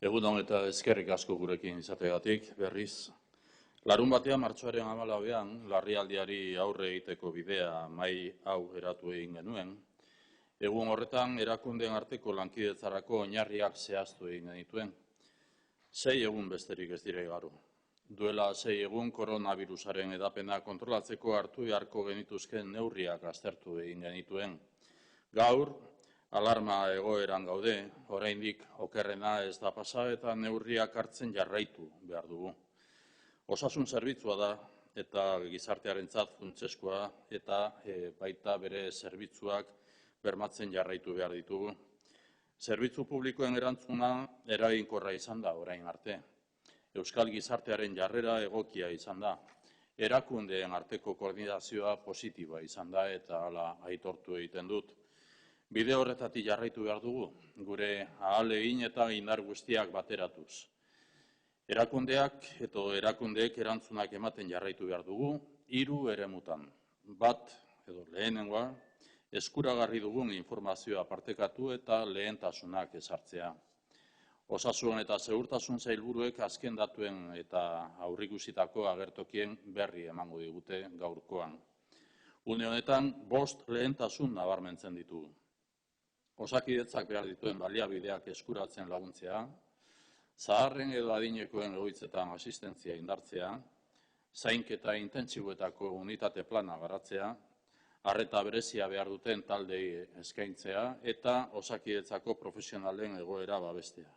Egun on eta eskerrik asko gurekin izateagatik berriz. Larun batean, martxoaren 14ean, larrialdiari aurre egiteko bidea mahai hau eratu egin genuen. Egun horretan, erakundeen arteko lankidetzarako oinarriak zehaztu egin genituen. 6 egun besterik ez dira igaro. Duela 6 egun koronavirusaren edapena kontrolatzeko hartu beharko genituzken neurriak aztertu egin genituen. Gaur, alarma egoeran gaude, oraindik okerrena ez da pasa eta neurriak hartzen jarraitu behar dugu. Osasun zerbitzua da eta gizartearentzat funtsezkoa eta baita bere zerbitzuak bermatzen jarraitu behar ditugu. Zerbitzu publikoen erantzuna eraginkorra izan da orain arte. Euskal gizartearen jarrera egokia izan da. Erakundeen arteko koordinazioa positiboa izan da eta hala aitortu egiten dut. Bide horretatik jarraitu behar dugu, gure ahalegin eta indar guztiak bateratuz. Erakundeek erantzunak ematen jarraitu behar dugu, 3 eremutan. Bat, edo lehenengoa, eskuragarri dugun informazioa partekatu eta lehentasunak ezartzea. Osasun eta segurtasun sailburuek azken datuen eta aurreikusitako agertokien berri emango digute gaurkoan. Une honetan, 5 lehentasun nabarmentzen ditugu. Osakidetzak behar dituen baliabideak eskuratzen laguntzea, zaharren edo adinekoen egoitzetan asistentzia indartzea, zainketa intentsiboetako unitate plana garatzea, arreta berezia behar duten taldei eskaintzea eta osakidetzako profesionalen egoera babestea.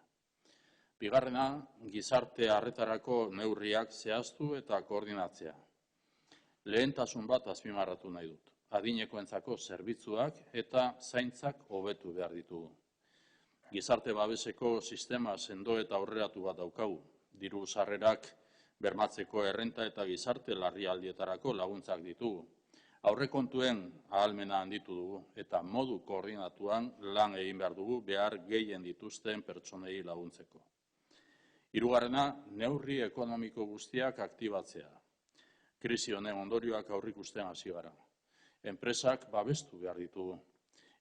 Bigarrena, gizarte arretarako neurriak zehaztu eta koordinatzea. Lehentasun bat azpimarratu nahi dut. Adinekoentzako zerbitzuak eta zaintzak hobetu behar ditugu. Gizarte babeseko sistema sendo eta aurreratu bat daukagu. Diru sarrerak bermatzeko errenta eta gizarte larrialdietarako laguntzak ditugu. Aurrekontuen ahalmena handitu dugu eta modu koordinatuan lan egin behar dugu behar gehien dituzten pertsonei laguntzeko. Hirugarrena, neurri ekonomiko guztiak aktibatzea. Krisi honen ondorioak aurreikusten hasi gara. Enpresak babestu behar ditugu.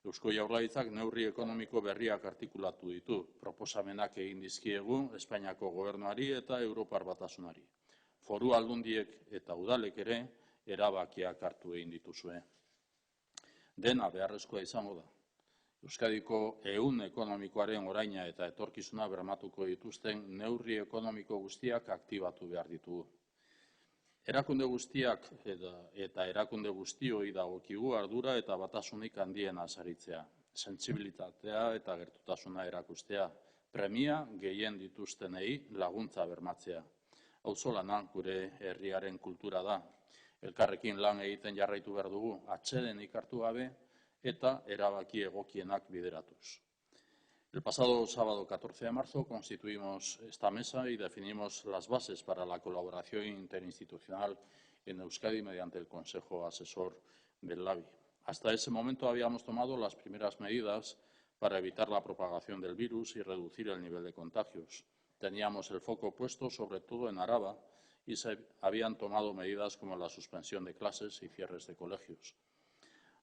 Eusko Jaurlaritzak neurri ekonomiko berriak artikulatu ditu, proposamenak egin dizkiegu Espainiako Gobernuari eta Europar Batasunari. Foru aldundiek eta udalek ere erabakiak hartu egin dituzue. Dena beharrezkoa izango da. Euskadiko ehun ekonomikoaren oraina eta etorkizuna bermatuko dituzten neurri ekonomiko guztiak aktibatu behar ditugu. Erakunde guztiak eta erakunde guztioi dagokigu ardura eta batasunik handiena saritzea, sentsibilitatea eta gertutasuna erakustea, premia gehien dituztenei laguntza bermatzea. Auzolana gure herriaren kultura da. Elkarrekin lan egiten jarraitu behar dugu, atsedenik hartu gabe eta erabaki egokienak bideratuz. El pasado sábado 14 de marzo constituimos esta mesa y definimos las bases para la colaboración interinstitucional en Euskadi mediante el Consejo Asesor del LABI. Hasta ese momento habíamos tomado las primeras medidas para evitar la propagación del virus y reducir el nivel de contagios. Teníamos el foco puesto sobre todo en Araba y se habían tomado medidas como la suspensión de clases y cierres de colegios.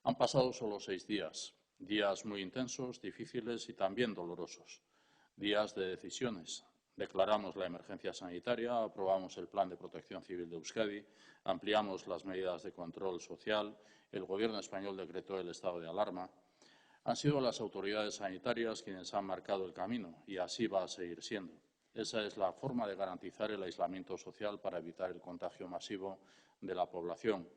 Han pasado solo 6 días. Días muy intensos, difíciles y también dolorosos. Días de decisiones. Declaramos la emergencia sanitaria, aprobamos el Plan de Protección Civil de Euskadi, ampliamos las medidas de control social, el Gobierno español decretó el estado de alarma. Han sido las autoridades sanitarias quienes han marcado el camino y así va a seguir siendo. Esa es la forma de garantizar el aislamiento social para evitar el contagio masivo de la población.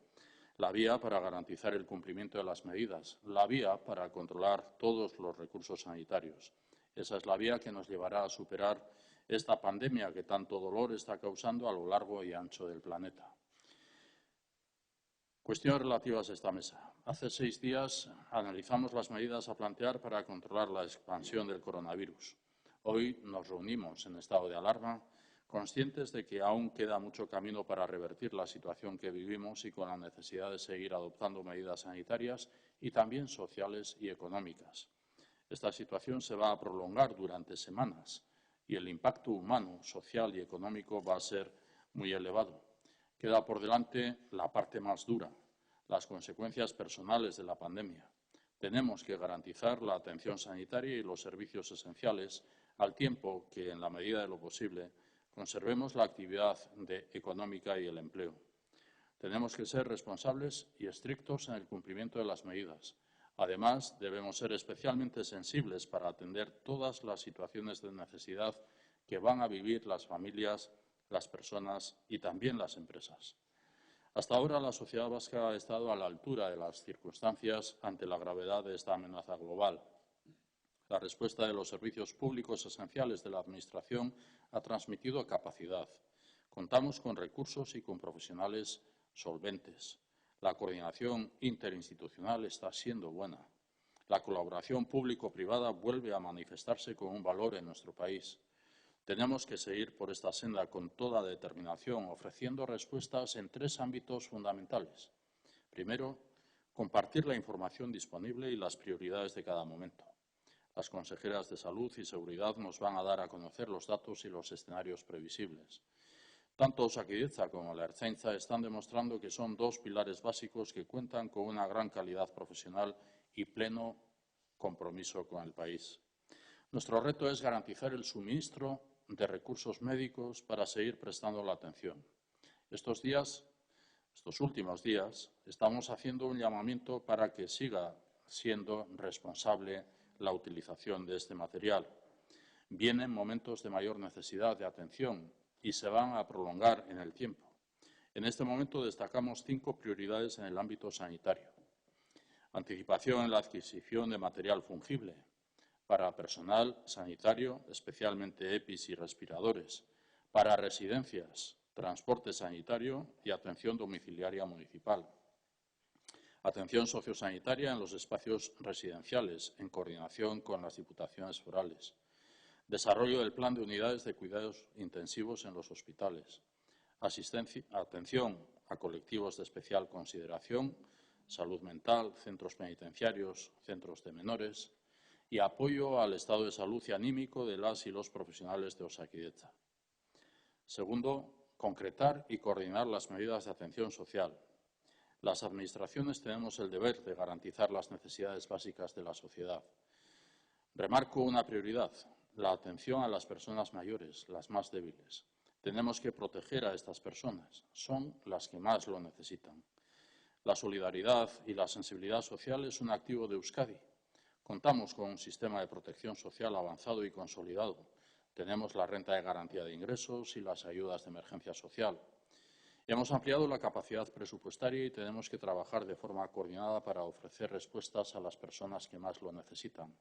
La vía para garantizar el cumplimiento de las medidas, la vía para controlar todos los recursos sanitarios. Esa es la vía que nos llevará a superar esta pandemia que tanto dolor está causando a lo largo y ancho del planeta. Cuestiones relativas a esta mesa. Hace 6 días analizamos las medidas a plantear para controlar la expansión del coronavirus. Hoy nos reunimos en estado de alarma, conscientes de que aún queda mucho camino para revertir la situación que vivimos y con la necesidad de seguir adoptando medidas sanitarias y también sociales y económicas. Esta situación se va a prolongar durante semanas y el impacto humano, social y económico va a ser muy elevado. Queda por delante la parte más dura, las consecuencias personales de la pandemia. Tenemos que garantizar la atención sanitaria y los servicios esenciales, al tiempo que, en la medida de lo posible, conservemos la actividad económica y el empleo. Tenemos que ser responsables y estrictos en el cumplimiento de las medidas. Además, debemos ser especialmente sensibles para atender todas las situaciones de necesidad que van a vivir las familias, las personas y también las empresas. Hasta ahora, la sociedad vasca ha estado a la altura de las circunstancias ante la gravedad de esta amenaza global. La respuesta de los servicios públicos esenciales de la Administración ha transmitido capacidad. Contamos con recursos y con profesionales solventes. La coordinación interinstitucional está siendo buena. La colaboración público-privada vuelve a manifestarse como un valor en nuestro país. Tenemos que seguir por esta senda con toda determinación, ofreciendo respuestas en 3 ámbitos fundamentales. Primero, compartir la información disponible y las prioridades de cada momento. Las consejeras de Salud y Seguridad nos van a dar a conocer los datos y los escenarios previsibles. Tanto Osakidetza como la Ertzaintza están demostrando que son 2 pilares básicos que cuentan con una gran calidad profesional y pleno compromiso con el país. Nuestro reto es garantizar el suministro de recursos médicos para seguir prestando la atención. Estos últimos días, estamos haciendo un llamamiento para que siga siendo responsable la utilización de este material. Vienen momentos de mayor necesidad de atención y se van a prolongar en el tiempo. En este momento destacamos 5 prioridades en el ámbito sanitario. Anticipación en la adquisición de material fungible para personal sanitario, especialmente EPIs y respiradores, para residencias, transporte sanitario y atención domiciliaria municipal. Atención sociosanitaria en los espacios residenciales, en coordinación con las diputaciones forales. Desarrollo del plan de unidades de cuidados intensivos en los hospitales. Atención a colectivos de especial consideración, salud mental, centros penitenciarios, centros de menores y apoyo al estado de salud y anímico de las y los profesionales de Osakidetza. Segundo, concretar y coordinar las medidas de atención social. Las administraciones tenemos el deber de garantizar las necesidades básicas de la sociedad. Remarco una prioridad, la atención a las personas mayores, las más débiles. Tenemos que proteger a estas personas, son las que más lo necesitan. La solidaridad y la sensibilidad social es un activo de Euskadi. Contamos con un sistema de protección social avanzado y consolidado. Tenemos la renta de garantía de ingresos y las ayudas de emergencia social. Hemos ampliado la capacidad presupuestaria y tenemos que trabajar de forma coordinada para ofrecer respuestas a las personas que más lo necesitan.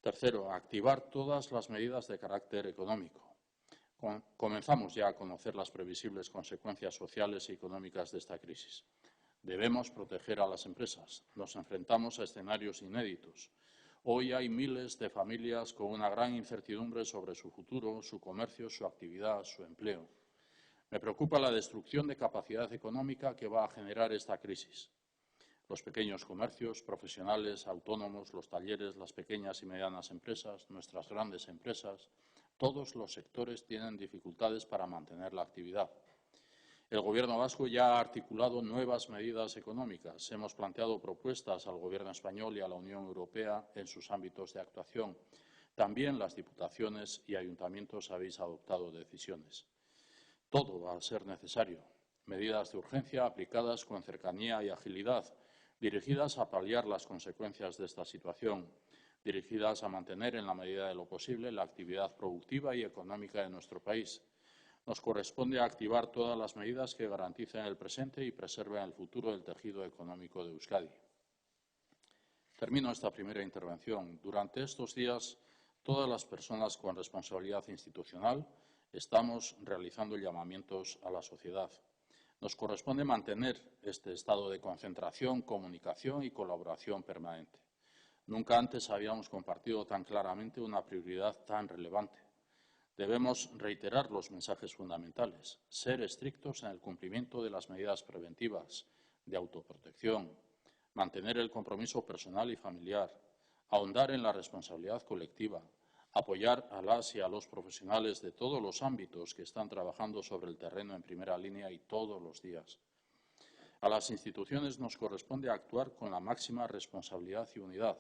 Tercero, activar todas las medidas de carácter económico. Comenzamos ya a conocer las previsibles consecuencias sociales y económicas de esta crisis. Debemos proteger a las empresas. Nos enfrentamos a escenarios inéditos. Hoy hay miles de familias con una gran incertidumbre sobre su futuro, su comercio, su actividad, su empleo. Me preocupa la destrucción de capacidad económica que va a generar esta crisis. Los pequeños comercios, profesionales, autónomos, los talleres, las pequeñas y medianas empresas, nuestras grandes empresas, todos los sectores tienen dificultades para mantener la actividad. El Gobierno vasco ya ha articulado nuevas medidas económicas. Hemos planteado propuestas al Gobierno español y a la Unión Europea en sus ámbitos de actuación. También las diputaciones y ayuntamientos habéis adoptado decisiones. Todo va a ser necesario. Medidas de urgencia aplicadas con cercanía y agilidad, dirigidas a paliar las consecuencias de esta situación, dirigidas a mantener en la medida de lo posible la actividad productiva y económica de nuestro país. Nos corresponde activar todas las medidas que garanticen el presente y preserven el futuro del tejido económico de Euskadi. Termino esta primera intervención. Durante estos días, todas las personas con responsabilidad institucional estamos realizando llamamientos a la sociedad. Nos corresponde mantener este estado de concentración, comunicación y colaboración permanente. Nunca antes habíamos compartido tan claramente una prioridad tan relevante. Debemos reiterar los mensajes fundamentales, ser estrictos en el cumplimiento de las medidas preventivas, de autoprotección, mantener el compromiso personal y familiar, ahondar en la responsabilidad colectiva, apoyar a las y a los profesionales de todos los ámbitos que están trabajando sobre el terreno en primera línea y todos los días. A las instituciones nos corresponde actuar con la máxima responsabilidad y unidad,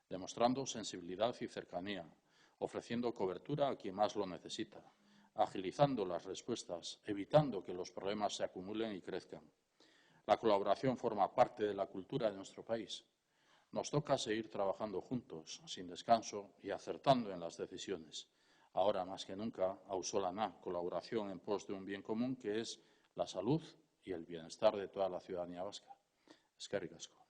demostrando sensibilidad y cercanía, ofreciendo cobertura a quien más lo necesita, agilizando las respuestas, evitando que los problemas se acumulen y crezcan. La colaboración forma parte de la cultura de nuestro país. Nos toca seguir trabajando juntos, sin descanso y acertando en las decisiones. Ahora más que nunca, auzolana, colaboración en pos de un bien común que es la salud y el bienestar de toda la ciudadanía vasca. Eskerrik asko.